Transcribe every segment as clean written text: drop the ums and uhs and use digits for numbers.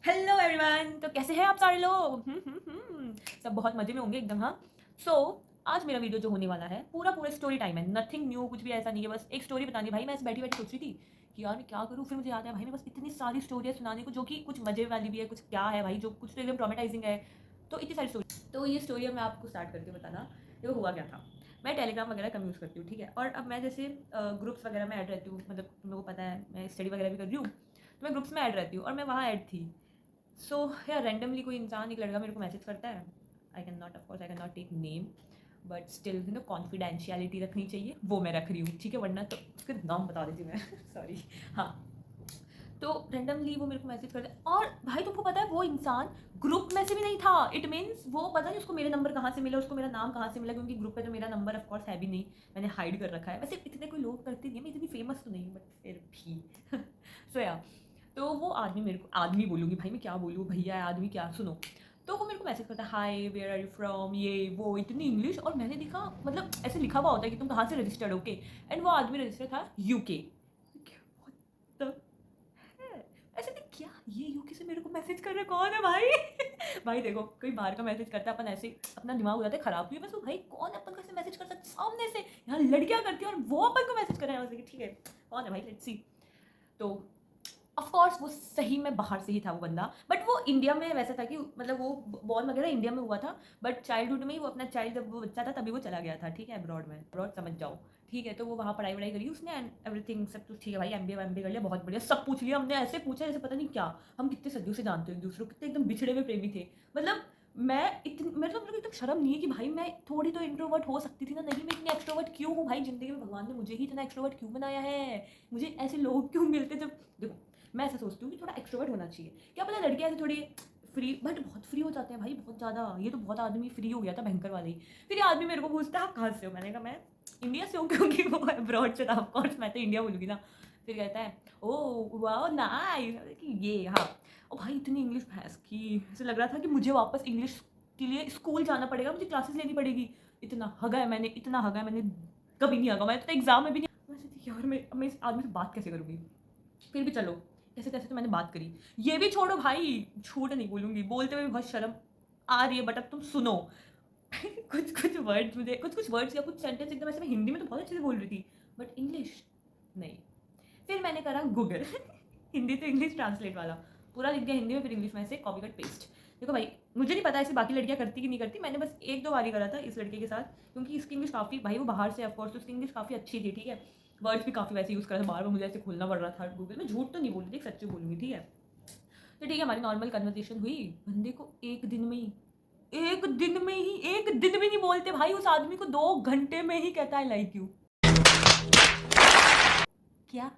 Hello everyone. तो कैसे हैं आप सारे लोग? सब बहुत मजे में होंगे एकदम। हाँ। सो आज मेरा वीडियो जो होने वाला है पूरा पूरा स्टोरी टाइम है। नथिंग न्यू, कुछ भी ऐसा नहीं है, बस एक स्टोरी बतानी है। भाई मैं ऐसे बैठी बैठी सोच रही थी कि यार मैं क्या करूँ, फिर मुझे याद आया भाई मैं बस इतनी सारी स्टोरी है सुनाने को, जो कि कुछ मजे वाली भी है, कुछ क्या है भाई, जो कुछ तो एकदम ट्रॉमेटाइजिंग है। तो इतनी सारी स्टोरी, तो ये स्टोरी अब मैं आपको स्टार्ट करके बताना। देखो हुआ क्या था। मैं टेलीग्राम वगैरह कम यूज़ करती हूँ, ठीक है। और अब मैं जैसे ग्रुप्स वगैरह में ऐड रहती हूँ, मतलब तुम लोगों को पता है मैं स्टडी वगैरह भी कर रही हूँ, तो मैं ग्रुप्स में ऐड रहती हूँ और मैं वहाँ ऐड थी। सो यार रैंडमली कोई इंसान, एक लड़का मेरे को मैसेज करता है। I can not, of course I can not take name, but still confidentiality रखनी चाहिए, वो मैं रख रही हूँ, ठीक है, वरना तो उसका नाम बता देती मैं सॉरी। हाँ। तो रैंडमली वो मेरे को मैसेज करता है, और भाई तुमको पता है वो इंसान ग्रुप में से भी नहीं था। इट मीन्स वो पता नहीं उसको मेरे नंबर कहाँ से मिला, उसको मेरा नाम कहाँ से मिला, क्योंकि ग्रुप पे तो मेरा नंबर ऑफकोर्स है भी नहीं, मैंने हाइड कर रखा है। वैसे इतने कोई लोग करते नहीं है, मैं इतनी फेमस तो नहीं, बट फिर भी सो या। तो वो आदमी मेरे को, आदमी बोलूँगी भाई मैं क्या बोलूँ, भैया है आदमी क्या, सुनो। तो वो मेरे को मैसेज करता है, हाय वेयर आर यू फ्रॉम, ये वो इतनी इंग्लिश, और मैंने देखा मतलब ऐसे लिखा हुआ होता है कि तुम कहाँ से रजिस्टर्ड हो के, एंड वो आदमी रजिस्टर्ड था यूके। ऐसे भी क्या ये यूके से मेरे को मैसेज कर रहा है, कौन है भाई भाई देखो कोई बाहर का मैसेज करता है अपन ऐसे अपना दिमाग हो जाता है खराब, हुई बस वो भाई कौन अपन को ऐसे मैसेज कर सकता है सामने से, यहाँ लड़कियां करती है और वो अपन को मैसेज कर रहे हैं, ठीक है कौन है भाई, लेट्स सी। तो ऑफ कोर्स वो सही में बाहर से ही था वो बंदा, बट वो इंडिया में वैसा था कि मतलब वो बॉर्न वगैरह इंडिया में हुआ था, बट चाइल्डहुड में ही वो अपना चाइल्ड, जब वो बच्चा था तभी वो चला गया था, ठीक है, अब्रॉड में, अब्रॉड समझ जाओ। ठीक है, तो वो वहाँ पढ़ाई वढ़ाई करी उसने एंड एवरीथिंग, सब कुछ ठीक है भाई, एमबीए वैमबीए कर लिया, बहुत बढ़िया, सब पूछ लिया हमने, ऐसे पूछा जैसे पता नहीं क्या, हम कितने सदियों से जानते हो एक दूसरे को, कितने एकदम बिछड़े हुए प्रेमी थे। मतलब मैं इतनी, मेरे तो मतलब एकदम शर्म नहीं है कि भाई मैं थोड़ी तो इंट्रोवर्ट हो सकती थी ना, नहीं मैं इतनी एक्सट्रोवर्ट क्यों हूँ भाई, जिंदगी में भगवान ने मुझे ही इतना एक्सट्रोवर्ट क्यों बनाया है, मुझे ऐसे लोग क्यों मिलते जब, देखो मैं ऐसा सोचती हूँ कि थोड़ा एक्सट्रोवर्ट होना चाहिए, क्या पता लड़कियाँ ऐसे थोड़ी फ्री, बट बहुत फ्री हो जाते हैं भाई, बहुत ज़्यादा, ये तो बहुत आदमी फ्री हो गया था भयंकर वाले ही। फिर ये आदमी मेरे को पूछता है आप कहाँ से हो, मैंने कहा मैं इंडिया से हूँ, क्योंकि वो अब्रॉड से था, ऑफकोर्स मैं तो इंडिया बोलूँगी ना। फिर कहता है ओ वाओ नाइस, कि ये हाँ। ओ भाई इतनी इंग्लिश भैंस की, ऐसे लग रहा था कि मुझे वापस इंग्लिश के लिए स्कूल जाना पड़ेगा, मुझे क्लासेस लेनी पड़ेगी। इतना हगा है मैंने, इतना हगा है मैंने, कभी नहीं हगा मैं तो एग्जाम में भी नहीं। मैं सोचती थी, यार मैं इस आदमी से बात कैसे करूँगी। फिर भी चलो कैसे कैसे तो मैंने बात करी। ये भी छोड़ो भाई, झूठ नहीं बोलूँगी, बोलते हुए भी बहुत शर्म आ रही है, बट अब तुम सुनो कुछ कुछ वर्ड्स मुझे, कुछ कुछ वर्ड्स या कुछ सेंटेंस एकदम ऐसे, मैं हिंदी में तो बहुत अच्छे से बोल रही थी, बट इंग्लिश नहीं। फिर मैंने करा गूगल हिंदी तो इंग्लिश ट्रांसलेट वाला, पूरा लिख दिया हिंदी में, फिर इंग्लिश में से कॉपी कट पेस्ट। देखो भाई मुझे नहीं पता ऐसे बाकी लड़कियां करती कि नहीं करती, मैंने बस एक दो बार ही करा था इस लड़के के साथ, क्योंकि इसकी इंग्लिश काफ़ी, भाई वो बाहर से ऑफकोर्स तो उसकी इंग्लिश काफ़ी अच्छी थी, ठीक है, वर्ड्स भी काफ़ी वैसे यूज़ करा था, बार बार मुझे ऐसे खोलना पड़ रहा था गूगल में, झूठ तो नहीं बोल रही थी, सच्ची बोलूँगी, ठीक है। तो ठीक है हमारी नॉर्मल कन्वर्सेशन हुई, बंदे को एक दिन में ही, एक दिन में ही, एक दिन भी नहीं बोलते भाई, उस आदमी को 2 घंटे में ही कहता है लाइक यू। क्या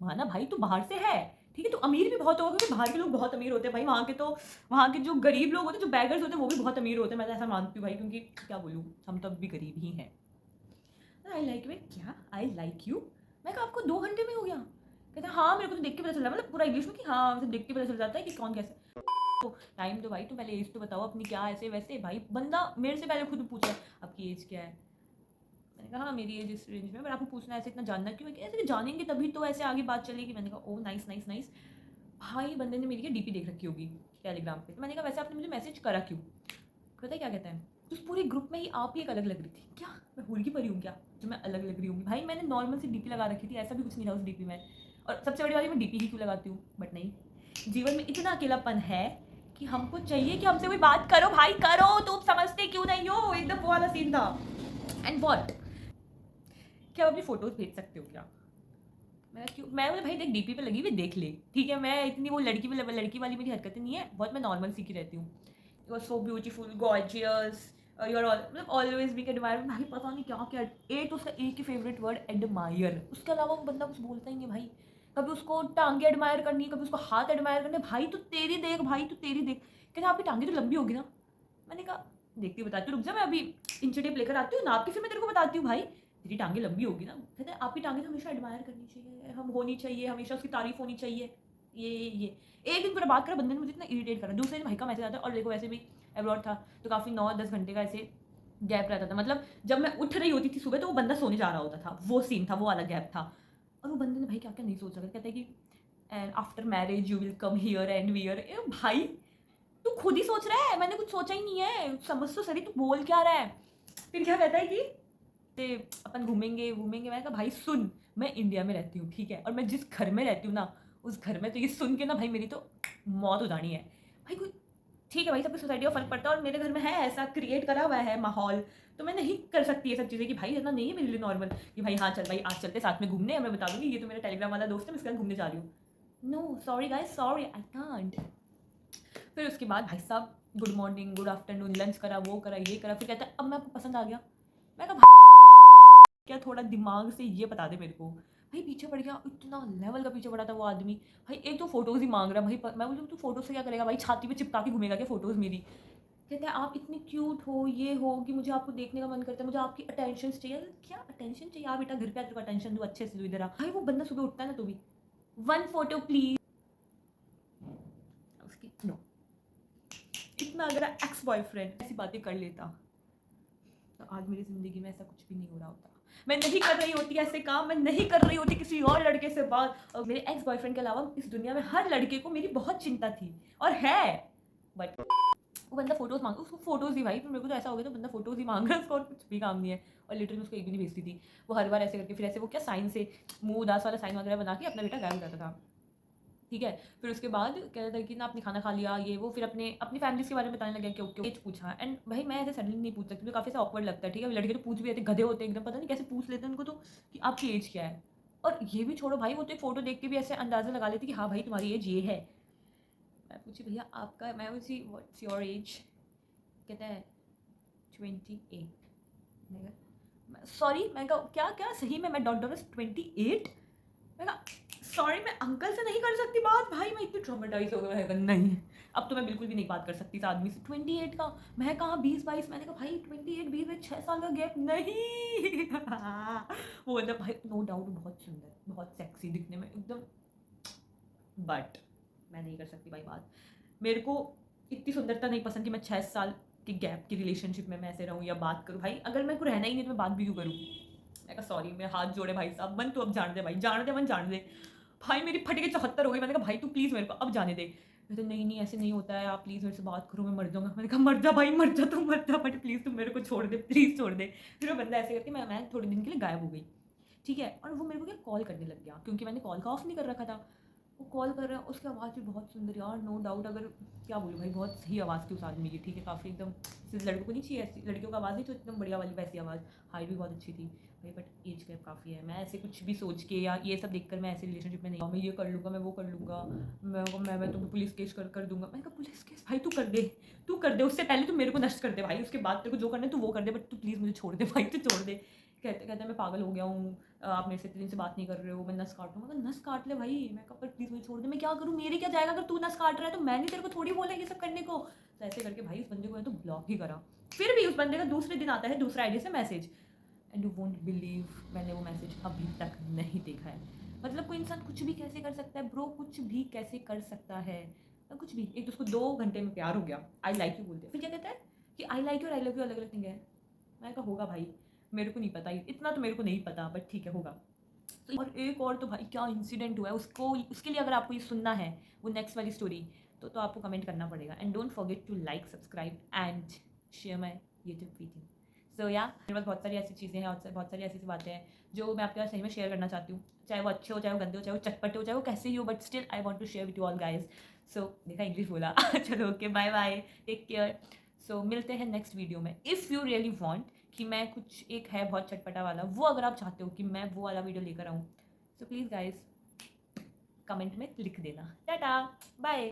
माना भाई तू बाहर से है, ठीक है, तू अमीर भी बहुत होगा, क्योंकि बाहर के लोग बहुत अमीर होते हैं भाई, वहाँ के तो, वहाँ के जो गरीब लोग होते हैं, जो बैगर्स होते हैं, वो भी बहुत अमीर होते हैं, मैं तो ऐसा मानती हूँ भाई, क्योंकि क्या बोलूँ, हम तो अब भी गरीब ही हैं। आई लाइक में क्या, आई लाइक यू, मैं कहा आपको 2 घंटे में हो गया, कहता हाँ मेरे को तो देख के पता चल रहा है, मतलब पूरा इंग्लिश में कि हाँ मतलब देख के पता चल जाता है कि कौन कैसे। तो टाइम तो भाई तुम पहले एज तो बताओ अपनी क्या, ऐसे वैसे भाई बंदा मेरे से पहले खुद पूछ रहा है आपकी एज क्या है, मैंने कहा हाँ मेरी एज इस रेंज में, बट आपको पूछना ऐसे इतना जानना क्यों है, कि ऐसे जानेंगे तभी तो ऐसे आगे बात चलेगी। मैंने कहा ओ नाइस नाइस नाइस। भाई बंदे ने मेरी क्या डीपी देख रखी होगी टेलीग्राम पे, तो मैंने कहा वैसे आपने मुझे मैसेज करा क्यों, पता है क्या कहता है, उस पूरे ग्रुप में ही आप ही एक अलग लग रही थी, क्या मैं हुल की परी हूँ क्या जो मैं अलग लग रही हूँ, भाई मैंने नॉर्मल सी डीपी लगा रखी थी, ऐसा भी कुछ नहीं था उस डीपी में। और सबसे बड़ी बात है मैं डीपी ही क्यों लगाती हूँ, बट नहीं, जीवन में इतना अकेलापन है कि हमको चाहिए कि हमसे कोई बात करो भाई करो, तुम समझते क्यों नहीं हो, एकदम वो वाला सीन था। एंड वॉट, क्या आप अपनी फोटोज भेज सकते हो क्या, मैं क्यों, मैं बोले भाई देख डीपी पे लगी हुई देख ले, ठीक है, मैं इतनी वो लड़की वाली मेरी हरकतें नहीं है, बहुत मैं नॉर्मल सी की रहती हूँ। You are so beautiful gorgeous, you are मतलब ऑलवेज बीइंग एडमायर, भाई पता नहीं क्या क्या, एक तो उसका एक ही फेवरेट वर्ड एडमायर, उसके अलावा वो बंदा कुछ बोलता ही नहीं भाई। कभी उसको टांगे एडमायर करनी है, कभी उसको हाथ एडमायर करने, भाई तू तेरी देख, भाई तू तेरी देख, कहते आपकी टांगे तो लंबी होगी ना, मैंने कहा देखती हूँ बताती हूँ, रुक जा मैं अभी इंची टेप लेकर आती हूँ नाप के फिर मैं तेरे को बताती हूँ भाई, तेरी टांगे लंबी होगी ना, कहते हैं आपकी टांगे तो हमेशा एडमायर करनी चाहिए, हम होनी चाहिए, हमेशा उसकी तारीफ होनी चाहिए, ये एक दिन पूरा बात करा, बंदे ने मुझे इतना इरिटेट करा, दूसरे दिन भाई का मैसेज आता है, और देखो वैसे भी अब्रॉड था तो काफ़ी 9-10 घंटे का ऐसे गैप रहता था, मतलब जब मैं उठ रही होती थी सुबह तो वो बंदा सोने जा रहा होता था, वो सीन था, वो वाला गैप था। और वो बंदे ने भाई क्या क्या नहीं सोच रखा, कहता है कि and after marriage you will come here and wear. भाई तू खुद ही सोच रहा है, मैंने कुछ सोचा ही नहीं है, समझ तो सही तू बोल क्या रहा है। फिर क्या कहता है कि ते अपन घूमेंगे घूमेंगे। मैंने कहा भाई सुन, मैं इंडिया में रहती हूँ ठीक है, और मैं जिस घर में रहती हूँ ना उस घर में तो ये सुन के ना भाई मेरी तो मौत हो जानी है। भाई कोई ठीक है भाई, सबकी सोसाइटी का फर्क पड़ता है और मेरे घर में है ऐसा क्रिएट करा हुआ है माहौल, तो मैं नहीं कर सकती ये सब चीज़ें कि भाई इतना नहीं है मेरे लिए नॉर्मल कि भाई हाँ चल भाई आज चलते साथ में घूमने, मैं बता दूंगी ये तो मेरा टेलीग्राम वाला दोस्त है, मैं इसके साथ घूमने जा रही हूँ। No sorry guys, sorry I can't. फिर उसके बाद भाई साहब good morning good afternoon lunch करा वो करा ये करा, फिर कहता है अब मैं आपको पसंद आ गया। मैं कहा क्या थोड़ा दिमाग से ये बता दे मेरे को। भाई पीछे पड़ गया, इतना लेवल का पीछे पड़ा था वो आदमी। भाई एक तो फोटोज़ ही मांग रहा है भाई, मैं बोलूँ तू फोटोज़ से क्या करेगा भाई, छाती पे चिपका के घूमेगा क्या फोटोज़ मेरी। कहते हैं आप इतनी क्यूट हो ये हो कि मुझे आपको देखने का मन करता है, मुझे आपकी अटेंशन चाहिए। क्या अटेंशन चाहिए, आप बेटा घर पे आ, तेरे को अटेंशन दूँ अच्छे से, तू इधर आ। भाई वो बंदा सुबह उठता है ना तो भी वन फोटो प्लीज, उसकी नो। इतना अगर एक्स बॉयफ्रेंड ऐसी बातें कर लेता तो आज मेरी ज़िंदगी में ऐसा कुछ भी नहीं हो रहा होता। मैं नहीं कर रही होती ऐसे काम, मैं नहीं कर रही होती किसी और लड़के से बात, और मेरे एक्स बॉयफ्रेंड के अलावा इस दुनिया में हर लड़के को मेरी बहुत चिंता थी और है। बट वो बंदा फोटोज़ मांग, उसको फोटोज़ ही भाई, फिर मेरे को तो ऐसा हो गया तो बंदा फोटोज़ ही मांग रहा है, उसको और कुछ भी काम नहीं है। और लिटरली उसको एक भी नहीं भेजती थी। वो हर बार ऐसे करके फिर ऐसे वो क्या साइन से मुँह उदास वाला साइन वगैरह बना के अपना बेटा गायब हो जाता था। ठीक है, फिर उसके बाद कह रहा था कि ना आपने खाना खा लिया ये वो, फिर अपने अपनी फैमिलीज़ के बारे में बताने लगा कि ओके एज पूछा। एंड भाई मैं ऐसे सडनली नहीं पूछ सकती, मुझे काफ़ी ऐसा ऑकवर्ड लगता है। ठीक है, लड़के तो पूछ भी लेते, गधे होते हैं एकदम, पता नहीं कैसे पूछ लेते हैं उनको तो कि आपकी एज क्या है। और ये भी छोड़ो भाई, वो तो एक फ़ोटो देख के भी ऐसे अंदाज़ा लगा लेते कि हाँ भाई तुम्हारी एज ये है। मैं पूछी भैया आपका, मैं पूछी व्हाट्स योर एज। कहता है 28। सॉरी, मैं कहा क्या क्या सही में, मैं डॉट डॉट 28। मैं कहा सॉरी मैं अंकल से नहीं कर सकती बात। भाई मैं इतनी ट्रॉमेटाइज हो गया है, नहीं अब तो मैं बिल्कुल भी नहीं बात कर सकती इस आदमी से। 28 का, मैं कहाँ 20-22। मैंने कहा भाई 28 20 में 6 साल का गैप नहीं। वो मतलब भाई नो डाउट बहुत सुंदर बहुत सेक्सी दिखने में एकदम, बट मैं नहीं कर सकती भाई बात। मेरे को इतनी सुंदरता नहीं पसंद कि मैं 6 साल के गैप की रिलेशनशिप में मैं ऐसे रहूँ या बात करूँ। भाई अगर मेरे को रहना ही नहीं तो मैं बात भी क्यों करूँ। मैं कहा सॉरी, मैं हाथ जोड़े भाई साहब, मन तो अब जान दे भाई, जान दे मन जान दे। भाई मेरी फटे के 74 हो गई। मैंने कहा भाई तू प्लीज़ मेरे को अब जाने दे। कहते नहीं नहीं ऐसे नहीं होता है, आप प्लीज़ मेरे से बात करो, मैं मर जाऊँगा। मैंने कहा मर जा भाई मर जा, तू मर जा बट प्लीज़ तू मेरे को छोड़ दे, प्लीज़ छोड़ दे। फिर वो बंदा ऐसे करके मैं थोड़े दिन के लिए गायब हो गई। ठीक है, और वो मेरे को क्या कॉल करने लग गया क्योंकि मैंने कॉल का ऑफ नहीं कर रखा था। वो कॉल कर रहा है, उसकी आवाज़ भी बहुत सुंदर यार, नो डाउट। अगर क्या बोलूँ भाई, बहुत सही आवाज़ थी उस आदमी की। ठीक है, काफ़ी एकदम सिर्फ लड़कों को नहीं चाहिए ऐसी, लड़कियों की आवाज़ नहीं तो एकदम बढ़िया वाली वैसी आवाज़। हाइट भी बहुत अच्छी थी भाई, बट एज गैप काफ़ी है। मैं ऐसे कुछ भी सोच के या ये सब देखकर मैं ऐसे रिलेशनशिप में नहीं, मैं ये कर लूँगा मैं वो कर लूँगा, मैं तो पुलिस केस कर दूँगा। मैंने कहा पुलिस केस भाई तू कर दे, उससे पहले तू मेरे को नष्ट कर दे भाई, उसके बाद तेरे को जो करना है तू वो कर दे, बट तू प्लीज़ मुझे छोड़ दे भाई, तू छोड़ दे। कहते कहते मैं पागल हो गया हूँ, आप मेरे से इतने दिन से बात नहीं कर रहे हो, मैं नस काट लूँ। मगर नस काट ले भाई, मैं कहा पर प्लीज़ मुझे छोड़ दे, मैं क्या करूँ, मेरे क्या जाएगा अगर तू नस काट रहा है तो मैंने तेरे को थोड़ी बोला ये सब करने को। तो ऐसे करके भाई उस बंदे को मैं तो ब्लॉक ही करा। फिर भी उस बंदे का दूसरे दिन आता है दूसरा आईडी से message, and you won't believe मैंने वो मैसेज अभी तक नहीं देखा है। मतलब कोई इंसान कुछ भी कैसे कर सकता है ब्रो, कुछ भी कैसे कर सकता है, कुछ भी। एक तो उसको 2 घंटे में प्यार हो गया, आई लाइक यू बोलते, फिर क्या कहता है कि आई लाइक यू और आई लव यू अलग अलग थिंग है। मैंने कहा होगा भाई, मेरे को नहीं पता, इतना तो मेरे को नहीं पता, बट ठीक है होगा। तो और एक और तो भाई क्या इंसिडेंट हुआ है उसको, उसके लिए अगर आपको ये सुनना है वो नेक्स्ट वाली स्टोरी, तो आपको कमेंट करना पड़ेगा। And don't forget to like subscribe and share my YouTube video. So या मेरे पास बहुत सारी ऐसी चीज़ें हैं और बहुत सारी ऐसी बातें हैं जो मैं आपके साथ सही में शेयर करना चाहती हूँ, चाहे वो अच्छे हो चाहे वो गंदे हो चाहे वो चटपटे हो चाहे वो कैसे ही हो, but still I want to share with you all guys. So देखा इंग्लिश बोला। चलो okay bye bye, take care. So मिलते हैं नेक्स्ट वीडियो में। इफ़ यू रियली वॉन्ट कि मैं कुछ एक है बहुत चटपटा वाला, वो अगर आप चाहते हो कि मैं वो वाला वीडियो लेकर आऊँ, तो प्लीज़ गाइज कमेंट में लिख देना। Tata bye.